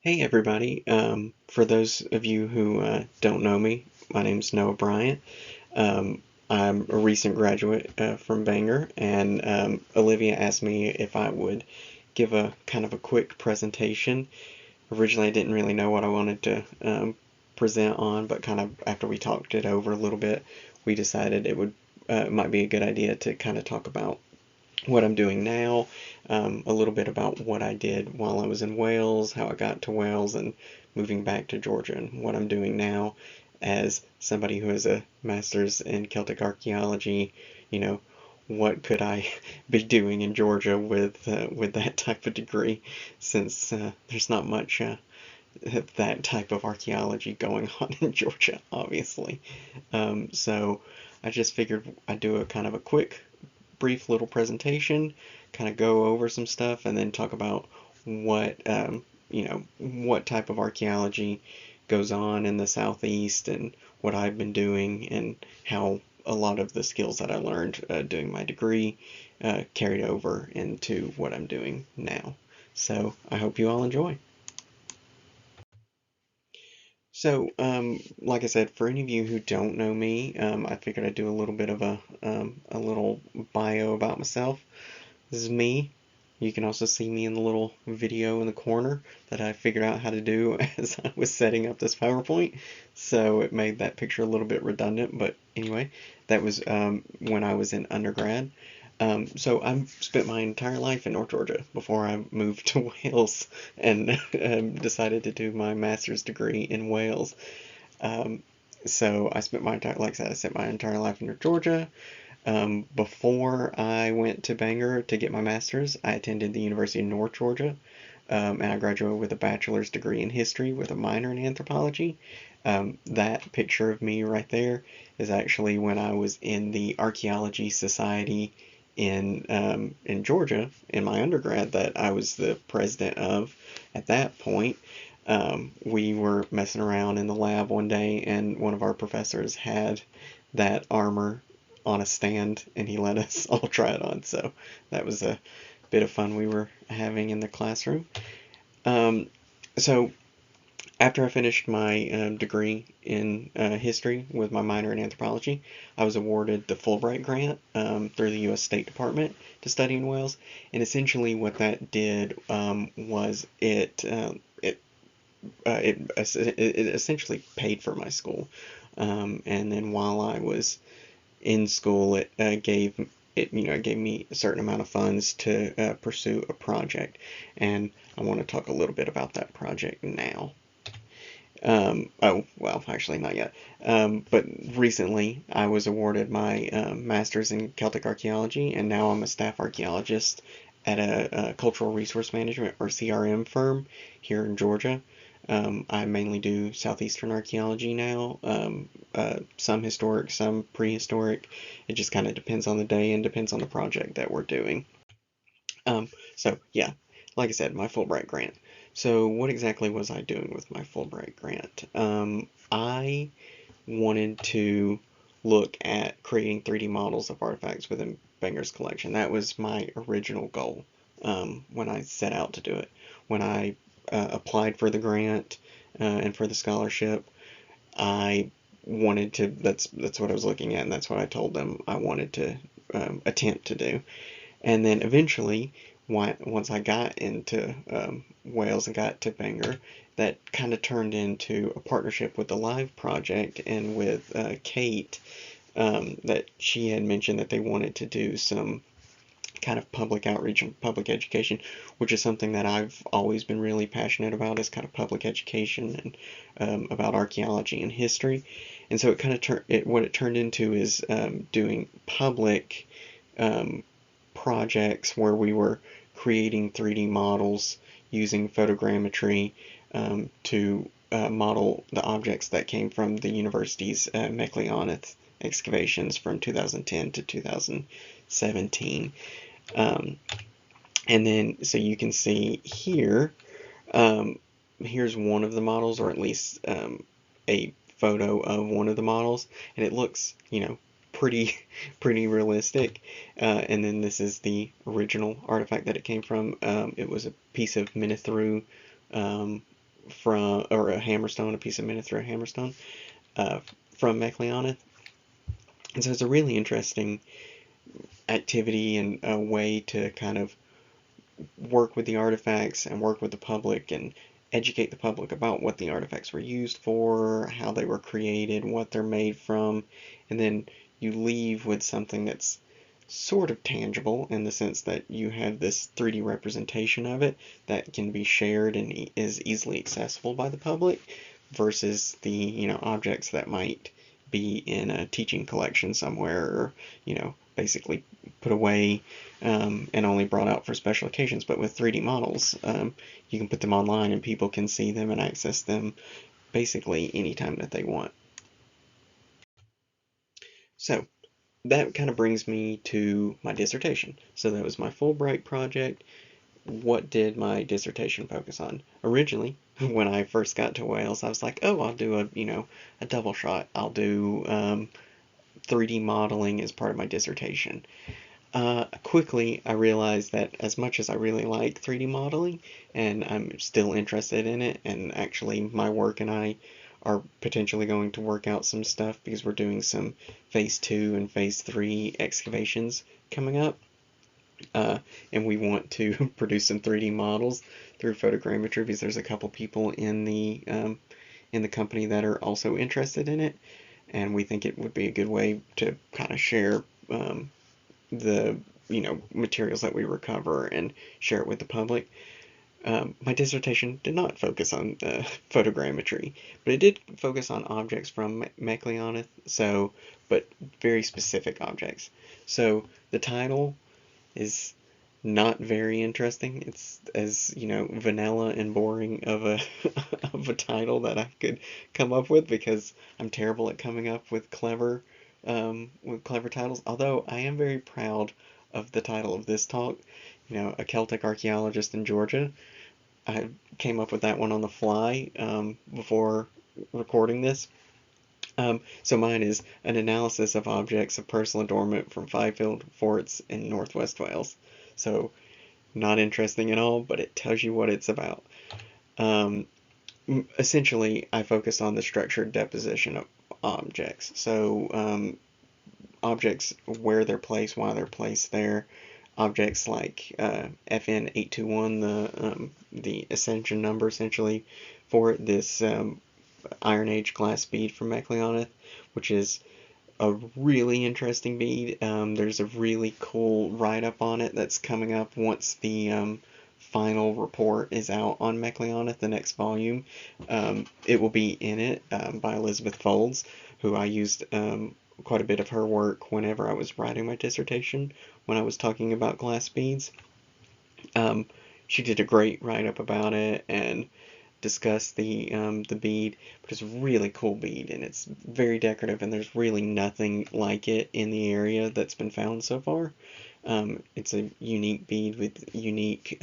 Hey everybody, for those of you who don't know me, my name's Noah Bryant. I'm a recent graduate from Bangor, and Olivia asked me if I would give a kind of a quick presentation. Originally I didn't really know what I wanted to present on, but kind of after we talked it over a little bit, we decided it might be a good idea to kind of talk about what I'm doing now, a little bit about what I did while I was in Wales, how I got to Wales, and moving back to Georgia, and what I'm doing now as somebody who has a master's in Celtic archaeology. You know, what could I be doing in Georgia with that type of degree, since there's not much that type of archaeology going on in Georgia, obviously. So I just figured I'd do a kind of a quick brief little presentation, kind of go over some stuff, and then talk about what type of archaeology goes on in the Southeast and what I've been doing and how a lot of the skills that I learned doing my degree carried over into what I'm doing now. So I hope you all enjoy. So, like I said, for any of you who don't know me, I figured I'd do a little bit of a little bio about myself. This is me. You can also see me in the little video in the corner that I figured out how to do as I was setting up this PowerPoint. So it made that picture a little bit redundant, but anyway, that was when I was in undergrad. So I've spent my entire life in North Georgia before I moved to Wales and decided to do my master's degree in Wales. Um, so I spent my entire, like I said, I spent my entire life in North Georgia. Before I went to Bangor to get my master's, I attended the University of North Georgia, and I graduated with a bachelor's degree in history with a minor in anthropology. That picture of me right there is actually when I was in the Archaeology Society in Georgia in my undergrad that I was the president of at that point. We were messing around in the lab one day, and one of our professors had that armor on a stand, and he let us all try it on. So that was a bit of fun we were having in the classroom. Um, so after I finished my degree in history with my minor in anthropology, I was awarded the Fulbright grant through the U.S. State Department to study in Wales. And essentially, what that did was it essentially paid for my school. And then while I was in school, it gave me a certain amount of funds to pursue a project, and I want to talk a little bit about that project now. Oh, well, actually not yet. But recently I was awarded my master's in Celtic archaeology, and now I'm a staff archaeologist at a cultural resource management or CRM firm here in Georgia. I mainly do Southeastern archaeology now, some historic, some prehistoric. It just kind of depends on the day and depends on the project that we're doing. So yeah, like I said, my Fulbright grant. So what exactly was I doing with my Fulbright grant? I wanted to look at creating 3D models of artifacts within Bangor's collection. That was my original goal when I set out to do it. When I applied for the grant and for the scholarship, I wanted to. That's what I was looking at, and that's what I told them I wanted to attempt to do. And then eventually, once I got into Wales and got to Bangor, that kind of turned into a partnership with the Live Project and with Kate, that she had mentioned that they wanted to do some kind of public outreach and public education, which is something that I've always been really passionate about, is kind of public education and about archaeology and history. And so it kind of what it turned into is doing public um, projects where we were creating 3D models using photogrammetry to model the objects that came from the university's Mecleonith excavations from 2010 to 2017. Um, and then, so you can see here, um, here's one of the models, or at least a photo of one of the models, and it looks, pretty pretty realistic. And then this is the original artifact that it came from. It was a piece of Minithru um, or a hammerstone, a piece of miniature hammerstone uh, from Mecleoneth. And so it's a really interesting activity and a way to kind of work with the artifacts and work with the public and educate the public about what the artifacts were used for, how they were created, what they're made from, and then you leave with something that's sort of tangible in the sense that you have this 3D representation of it that can be shared and is easily accessible by the public versus the, objects that might be in a teaching collection somewhere or, basically put away and only brought out for special occasions. But with 3D models, you can put them online and people can see them and access them basically anytime that they want. So that kind of brings me to my dissertation. So that was my Fulbright project. What did my dissertation focus on? Originally, when I first got to Wales, I was like, oh, I'll do a double shot. I'll do 3D modeling as part of my dissertation. Quickly, I realized that as much as I really like 3D modeling, and I'm still interested in it, and actually my work and I are potentially going to work out some stuff because we're doing some phase 2 and phase 3 excavations coming up. And we want to produce some 3D models through photogrammetry because there's a couple people in the company that are also interested in it, and we think it would be a good way to kind of share the materials that we recover and share it with the public. My dissertation did not focus on photogrammetry, but it did focus on objects from Mecleoneth, but very specific objects. So the title is not very interesting. It's as, vanilla and boring of a of a title that I could come up with because I'm terrible at coming up with clever titles. Although I am very proud of the title of this talk, a Celtic archaeologist in Georgia. I came up with that one on the fly before recording this. So mine is an analysis of objects of personal adornment from Fifield forts in Northwest Wales. So not interesting at all, but it tells you what it's about. Um, Essentially, I focus on the structured deposition of objects. So objects, where they're placed, why they're placed there. Objects like FN821, the ascension number essentially for it. This Iron Age glass bead from Mecleoneth, which is a really interesting bead. There's a really cool write-up on it that's coming up once the final report is out on Mecleoneth, the next volume. It will be in it by Elizabeth Folds, who I used quite a bit of her work whenever I was writing my dissertation, when I was talking about glass beads. She did a great write-up about it and discuss the bead, but it's a really cool bead and it's very decorative and there's really nothing like it in the area that's been found so far. It's a unique bead with unique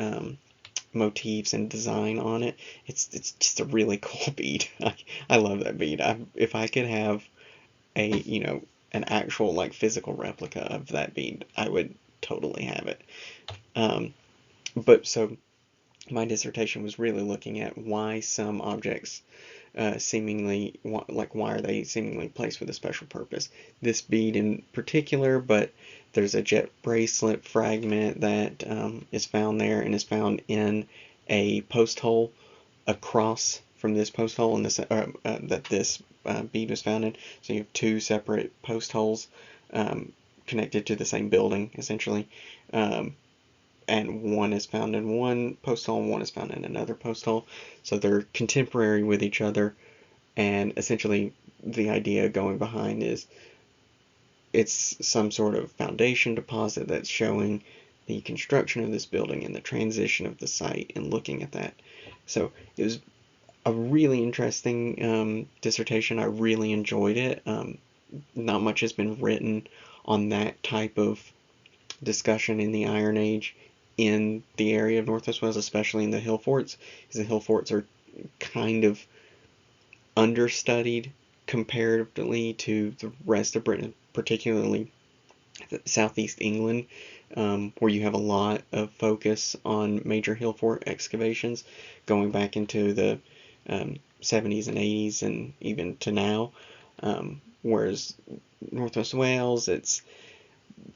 motifs and design on it. It's just a really cool bead. I love that bead. If I could have a an actual like physical replica of that bead, I would totally have it. But so my dissertation was really looking at why some objects seemingly, like why are they seemingly placed with a special purpose. This bead in particular, but there's a jet bracelet fragment that is found there and is found in a post hole across from this post hole and that this bead was found in. So you have two separate post holes connected to the same building essentially. And one is found in one post hole and one is found in another post hole. So they're contemporary with each other, and essentially the idea going behind is it's some sort of foundation deposit that's showing the construction of this building and the transition of the site and looking at that. So it was a really interesting dissertation. I really enjoyed it. Not much has been written on that type of discussion in the Iron Age in the area of Northwest Wales, especially in the hill forts, because the hill forts are kind of understudied comparatively to the rest of Britain, particularly Southeast England, where you have a lot of focus on major hill fort excavations going back into the 70s and 80s and even to now. Whereas Northwest Wales,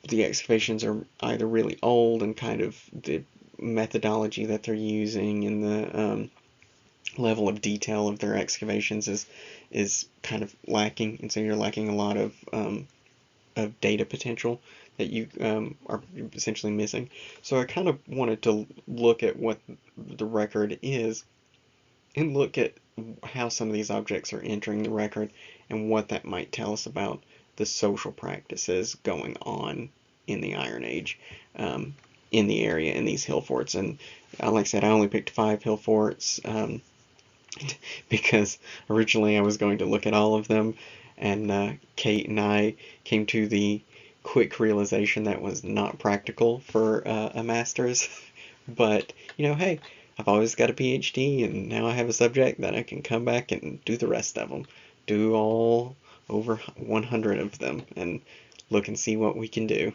the excavations are either really old and kind of the methodology that they're using and the level of detail of their excavations is kind of lacking, and so you're lacking a lot of data potential that you are essentially missing. So I kind of wanted to look at what the record is and look at how some of these objects are entering the record and what that might tell us about the social practices going on in the Iron Age in the area in these hill forts. And like I said, I only picked 5 hill forts because originally I was going to look at all of them, and Kate and I came to the quick realization that was not practical for a master's. But, hey, I've always got a PhD, and now I have a subject that I can come back and do the rest of them. Do all over 100 of them and look and see what we can do.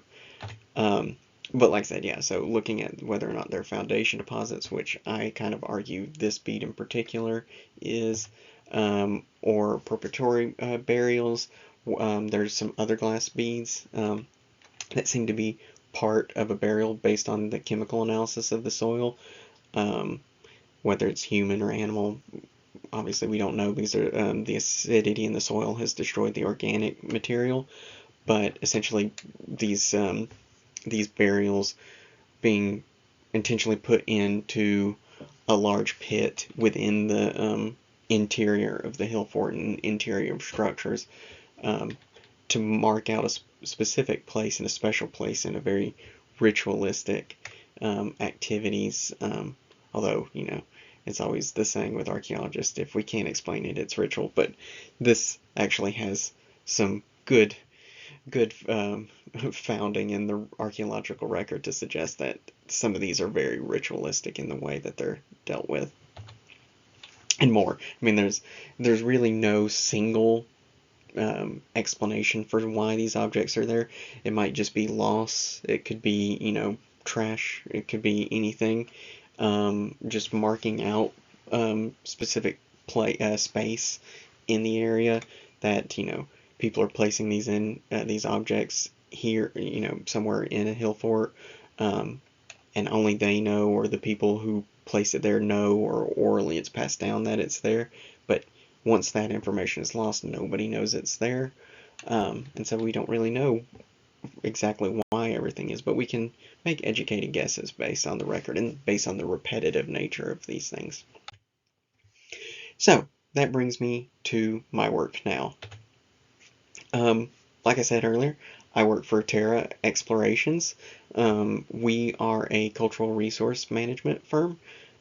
But like I said, yeah, so looking at whether or not they're foundation deposits, which I kind of argue this bead in particular is, or preparatory burials. There's some other glass beads that seem to be part of a burial based on the chemical analysis of the soil. Whether it's human or animal, obviously we don't know because the acidity in the soil has destroyed the organic material. But essentially, these burials being intentionally put into a large pit within the interior of the hill fort and interior structures to mark out a specific place and a special place in a very ritualistic activities. Although, it's always the saying with archaeologists, if we can't explain it, it's ritual. But this actually has some good founding in the archaeological record to suggest that some of these are very ritualistic in the way that they're dealt with. And more. I mean, there's really no single explanation for why these objects are there. It might just be loss. It could be, trash. It could be anything. Just marking out specific space in the area that, people are placing these objects here, somewhere in a hill fort, and only they know, or the people who place it there know, or orally it's passed down that it's there. But once that information is lost, nobody knows it's there, and so we don't really know exactly why everything is, but we can make educated guesses based on the record and based on the repetitive nature of these things. So that brings me to my work now. Like I said earlier, I work for Terra Explorations. We are a cultural resource management firm.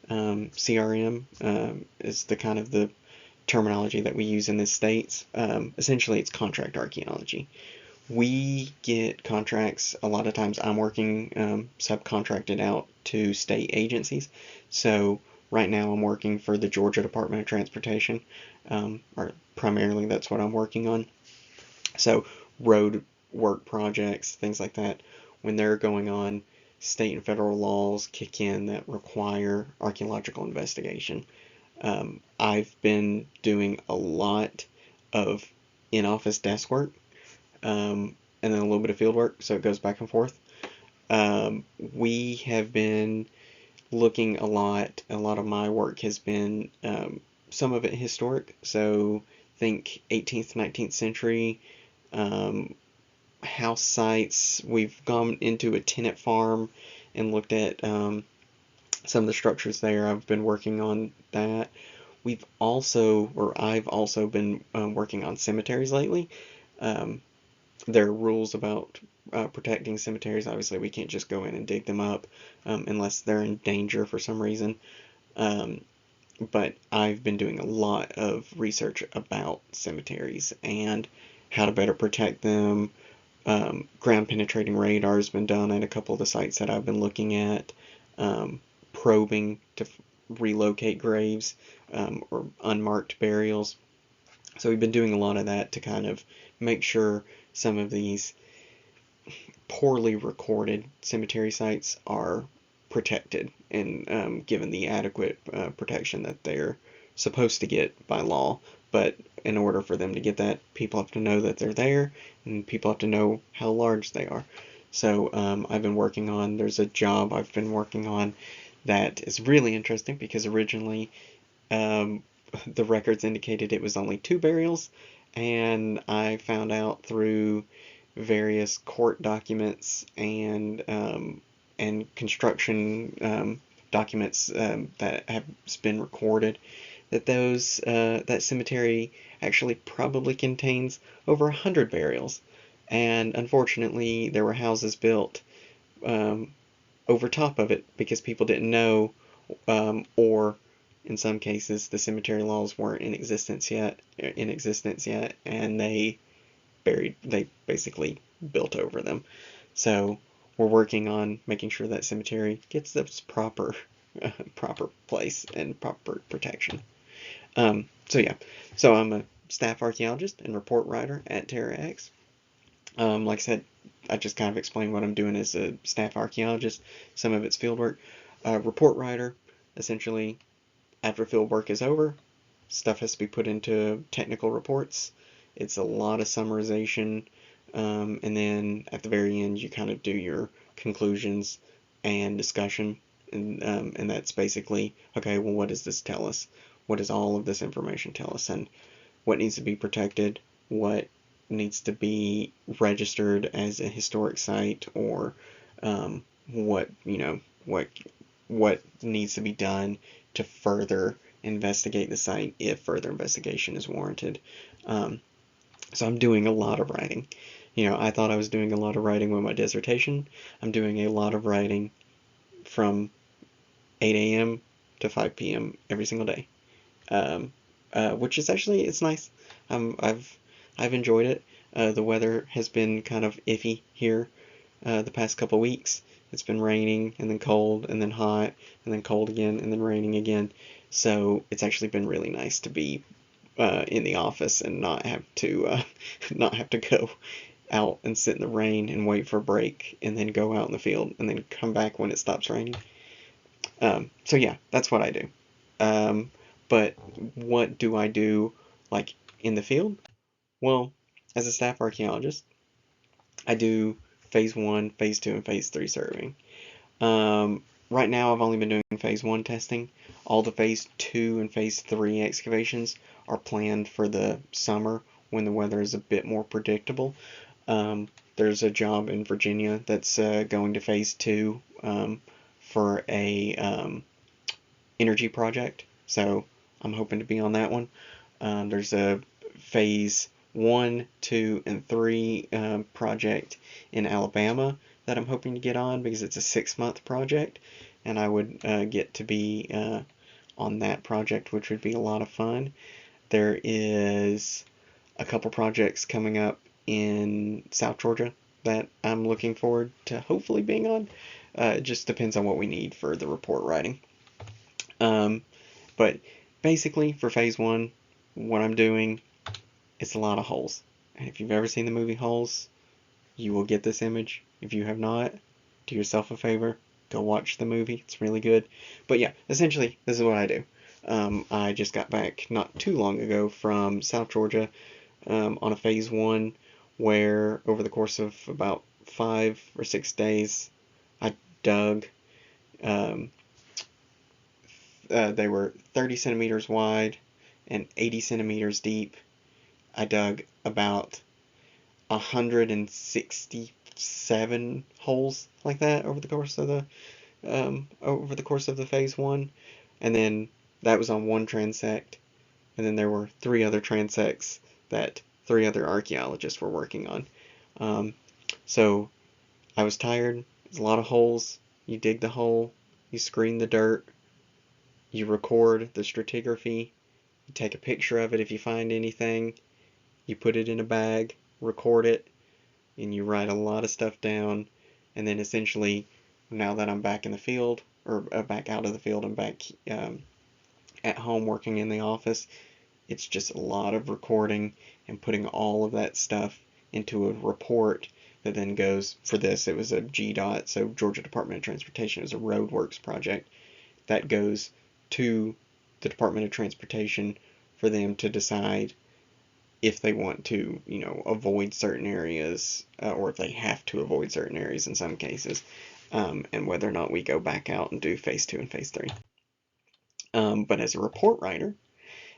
CRM is the kind of the terminology that we use in the States. Essentially, it's contract archaeology. We get contracts, a lot of times I'm working subcontracted out to state agencies. So right now I'm working for the Georgia Department of Transportation, or primarily that's what I'm working on. So road work projects, things like that, when they're going on, state and federal laws kick in that require archaeological investigation. I've been doing a lot of in-office desk work, and then a little bit of field work, so it goes back and forth. We have been looking a lot of my work has been some of it historic, so think 18th, 19th century house sites. We've gone into a tenant farm and looked at some of the structures there. I've been working on that. I've also been working on cemeteries lately. There are rules about protecting cemeteries. Obviously, we can't just go in and dig them up unless they're in danger for some reason. But I've been doing a lot of research about cemeteries and how to better protect them. Ground penetrating radar has been done at a couple of the sites that I've been looking at. Probing to relocate graves or unmarked burials. So we've been doing a lot of that to kind of make sure some of these poorly recorded cemetery sites are protected and given the adequate protection that they're supposed to get by law. But in order for them to get that, people have to know that they're there, and people have to know how large they are. So there's a job I've been working on that is really interesting because originally um, the records indicated it was only 2 burials, and I found out through various court documents and construction documents that have been recorded that cemetery actually probably contains over 100 burials, and unfortunately there were houses built um, over top of it because people didn't know, or in some cases the cemetery laws weren't in existence yet, and they basically built over them. So we're working on making sure that cemetery gets its proper place and proper protection. So yeah, so I'm a staff archaeologist and report writer at TerraX. Like I said, I just kind of explained what I'm doing as a staff archaeologist. Some of it's field work. Report writer, essentially, after field work is over, stuff has to be put into technical reports. It's a lot of summarization, and then at the very end, you kind of do your conclusions and discussion, and that's basically, okay, well, what does this tell us? What does all of this information tell us? And what needs to be protected? What needs to be registered as a historic site, or what what needs to be done to further investigate the site if further investigation is warranted. Um, so I'm doing a lot of writing. I thought I was doing a lot of writing with my dissertation. I'm doing a lot of writing from 8 a.m. to 5 p.m. every single day, which is actually it's nice. I've enjoyed it. The weather has been kind of iffy here the past couple weeks. It's been raining and then cold and then hot and then cold again and then raining again. So it's actually been really nice to be in the office and not have to not have to go out and sit in the rain and wait for a break and then go out in the field and then come back when it stops raining. So yeah, that's what I do. Um, but what do I do like in the field? Well, as a staff archaeologist, I do phase 1, phase 2, and phase 3 surveying. Right now, I've only been doing phase 1 testing. All the phase 2 and phase 3 excavations are planned for the summer when the weather is a bit more predictable. There's a job in Virginia that's going to phase 2 for a energy project, so I'm hoping to be on that one. There's a phase 1, 2, and 3 project in Alabama that I'm hoping to get on because it's a 6-month project, and I would get to be on that project, which would be a lot of fun. There is a couple projects coming up in South Georgia that I'm looking forward to hopefully being on. It just depends on what we need for the report writing. But basically, for phase 1, what I'm doing is a lot of holes. And if you've ever seen the movie Holes, you will get this image. If you have not, do yourself a favor, go watch the movie. It's really good. But yeah, essentially, this is what I do. I just got back not too long ago from South Georgia on a phase 1 where over the course of about 5 or 6 days, I dug. Um, they were 30 centimeters wide and 80 centimeters deep. I dug about 167 holes like that over the course of the phase 1, and then that was on one transect, and then there were 3 other transects that 3 other archaeologists were working on. So I was tired. There's a lot of holes. You dig the hole, you screen the dirt, you record the stratigraphy, you take a picture of it if you find anything, you put it in a bag, record it, and you write a lot of stuff down. And then essentially, now that I'm back in the field, or back out of the field and back at home working in the office, it's just a lot of recording and putting all of that stuff into a report that then goes, for this, it was a GDOT, so Georgia Department of Transportation, it was a roadworks project, that goes to the Department of Transportation for them to decide if they want to, avoid certain areas, or if they have to avoid certain areas in some cases, and whether or not we go back out and do phase 2 and phase 3. But as a report writer,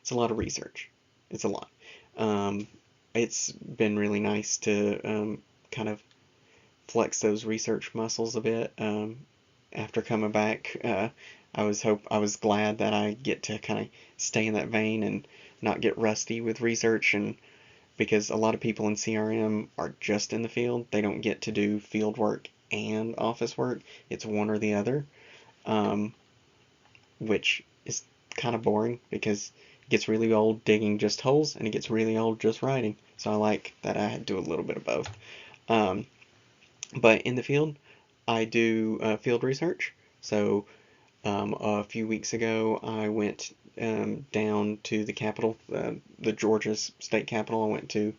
it's a lot of research. It's a lot. Um, it's been really nice to kind of flex those research muscles a bit. After coming back, I was glad that I get to kind of stay in that vein and not get rusty with research, and because a lot of people in CRM are just in the field, they don't get to do field work and office work. It's one or the other, um, which is kind of boring because it gets really old digging just holes and it gets really old just writing. So I like that I do a little bit of both. Um, but in the field, I do field research. So a few weeks ago, I went down to the capital, the Georgia state capital. I went to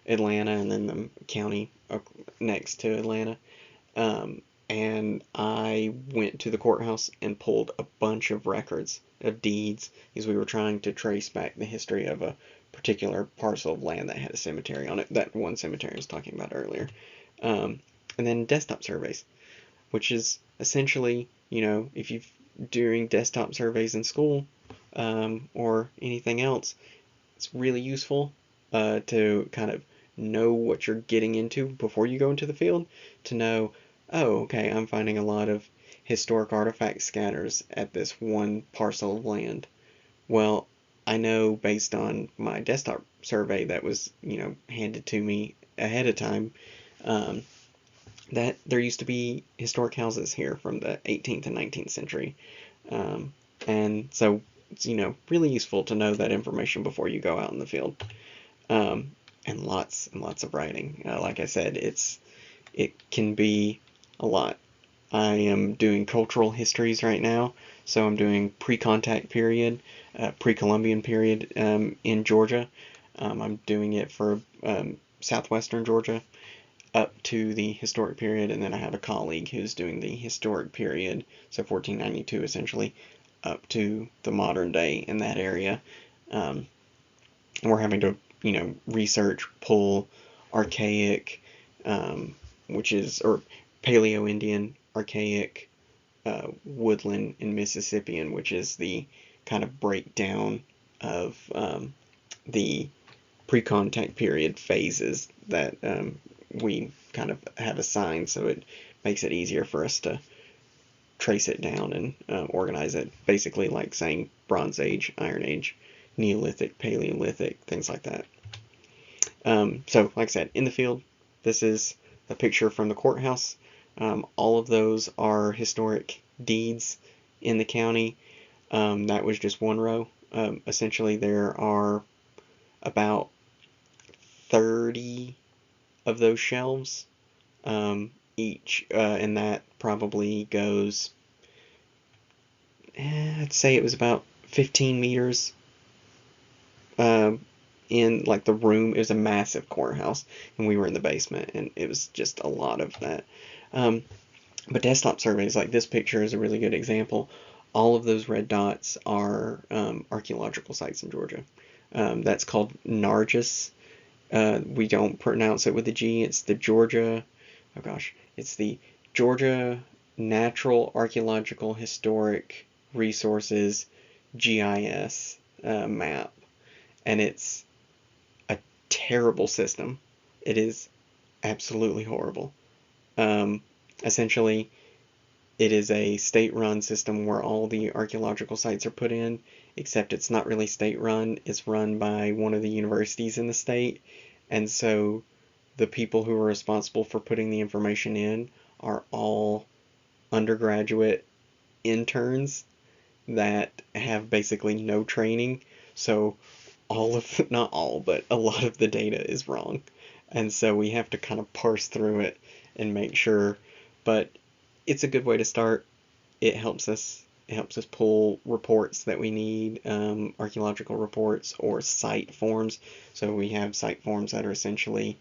Atlanta and then the county next to Atlanta. And I went to the courthouse and pulled a bunch of records of deeds because we were trying to trace back the history of a particular parcel of land that had a cemetery on it, that one cemetery I was talking about earlier. And then desktop surveys, which is essentially, if you've doing desktop surveys in school, or anything else, it's really useful to kind of know what you're getting into before you go into the field, to know, oh, okay, I'm finding a lot of historic artifact scatters at this one parcel of land. Well, I know based on my desktop survey that was, handed to me ahead of time, um, that there used to be historic houses here from the 18th and 19th century. Um, and so it's, really useful to know that information before you go out in the field. And lots of writing. Like I said, it can be a lot. I am doing cultural histories right now, so I'm doing pre-contact period, pre-Columbian period in Georgia. I'm doing it for southwestern Georgia up to the historic period, and then I have a colleague who's doing the historic period, so 1492 essentially, up to the modern day in that area. And we're having to, research, pull archaic, or Paleo-Indian, archaic, woodland, and Mississippian, which is the kind of breakdown of the pre-contact period phases that we kind of have assigned, so it makes it easier for us to trace it down and organize it. Basically like saying Bronze Age, Iron Age, Neolithic, Paleolithic, things like that. So like I said, in the field, this is a picture from the courthouse. All of those are historic deeds in the county. That was just one row. Essentially, there are about 30 of those shelves each, and that probably goes, I'd say it was about 15 meters in like the room. It was a massive courthouse, and we were in the basement, and it was just a lot of that. But desktop surveys, like this picture is a really good example. All of those red dots are archaeological sites in Georgia. That's called Nargis. We don't pronounce it with a G. It's the Georgia, oh gosh, it's the Georgia Natural Archaeological Historic Resources GIS map. And it's a terrible system. It is absolutely horrible. Essentially, it is a state-run system where all the archaeological sites are put in, except it's not really state-run. It's run by one of the universities in the state, and so the people who are responsible for putting the information in are all undergraduate interns that have basically no training. So all of, not all, but a lot of the data is wrong. And so we have to kind of parse through it and make sure, but it's a good way to start. It helps us pull reports that we need, archaeological reports or site forms. So we have site forms that are essentially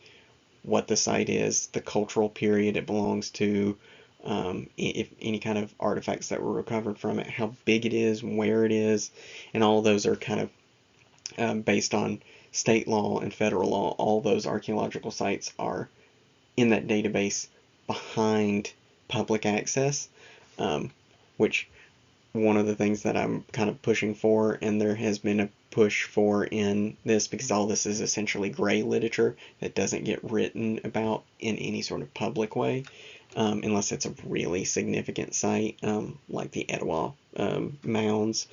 what the site is, the cultural period it belongs to, if any kind of artifacts that were recovered from it, how big it is, where it is, and all those are kind of based on state law and federal law. All those archaeological sites are in that database behind public access, which one of the things that I'm kind of pushing for, and there has been a push for in this, because all this is essentially gray literature that doesn't get written about in any sort of public way, unless it's a really significant site, like the Etowah mounds,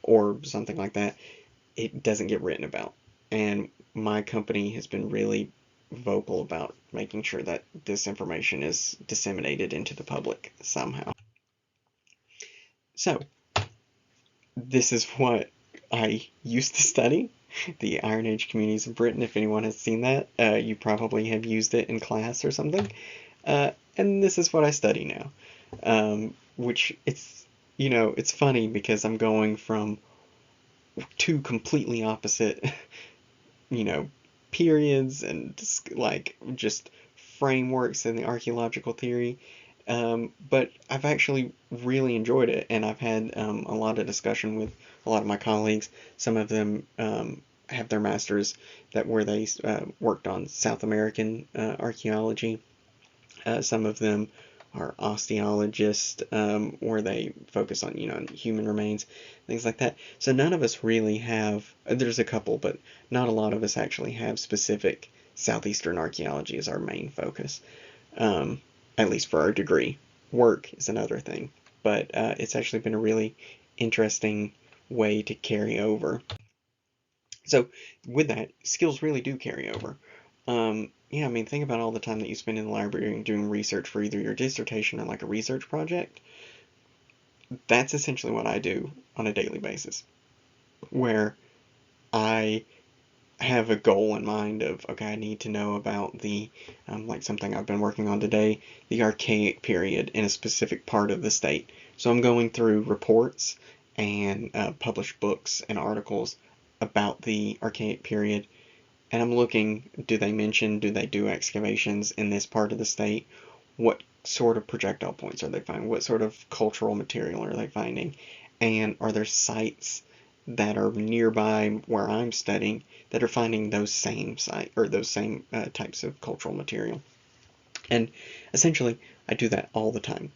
or something like that. It doesn't get written about. And my company has been really vocal about making sure that this information is disseminated into the public somehow. So, this is what I used to study, the Iron Age communities of Britain. If anyone has seen that, you probably have used it in class or something. And this is what I study now, which it's funny because I'm going from two completely opposite, periods and like just frameworks in the archaeological theory. But I've actually really enjoyed it, and I've had a lot of discussion with a lot of my colleagues. Some of them have their masters where they worked on South American archaeology. Some of them are osteologists, where they focus on human remains, things like that. So none of us really have. There's a couple, but not a lot of us actually have specific Southeastern archaeology as our main focus. At least for our degree. Work is another thing, but it's actually been a really interesting way to carry over. So with that, skills really do carry over. Yeah, I mean, think about all the time that you spend in the library doing research for either your dissertation or like a research project. That's essentially what I do on a daily basis, where I have a goal in mind of, okay, I need to know about the, like something I've been working on today, the Archaic period in a specific part of the state. So I'm going through reports and published books and articles about the Archaic period, and I'm looking, do they do excavations in this part of the state? What sort of projectile points are they finding? What sort of cultural material are they finding? And are there sites that are nearby where I'm studying that are finding those same types of cultural material? And essentially, I do that all the time.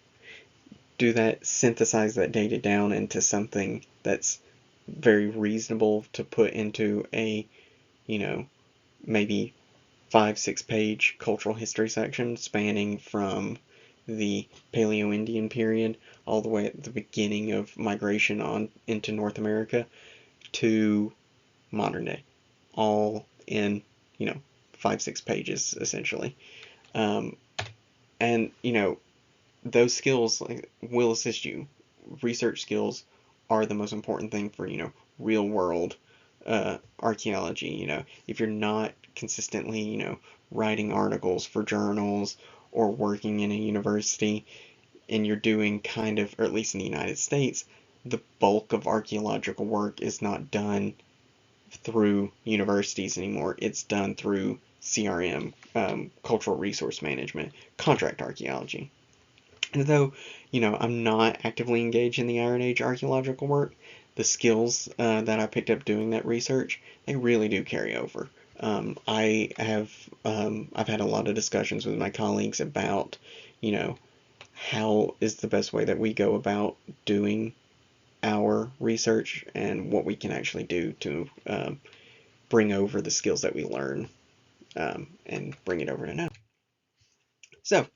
Do that, synthesize that data down into something that's very reasonable to put into a, maybe 5-6 page cultural history section spanning from the Paleo-Indian period all the way at the beginning of migration on into North America to modern day, all in 5-6 pages essentially. And those skills will assist you. Research skills are the most important thing for real world archaeology. If you're not consistently writing articles for journals or working in a university, and you're doing kind of, or at least in the United States, the bulk of archaeological work is not done through universities anymore. It's done through CRM, cultural resource management, contract archaeology. And though, I'm not actively engaged in the Iron Age archaeological work, the skills that I picked up doing that research, they really do carry over. I've had a lot of discussions with my colleagues about, how is the best way that we go about doing our research and what we can actually do to bring over the skills that we learn, and bring it over to now. So,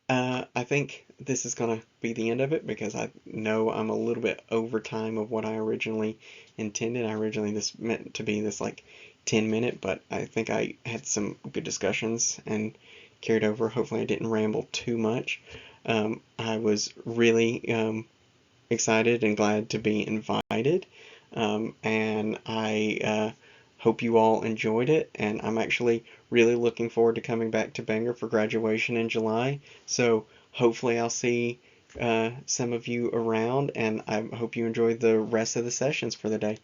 I think this is going to be the end of it because I know I'm a little bit over time of what I originally intended. I originally this meant to be this like 10-minute, but I think I had some good discussions and carried over. Hopefully I didn't ramble too much. I was really excited and glad to be invited, and I hope you all enjoyed it, and I'm actually really looking forward to coming back to Bangor for graduation in July. So hopefully I'll see some of you around, and I hope you enjoy the rest of the sessions for the day.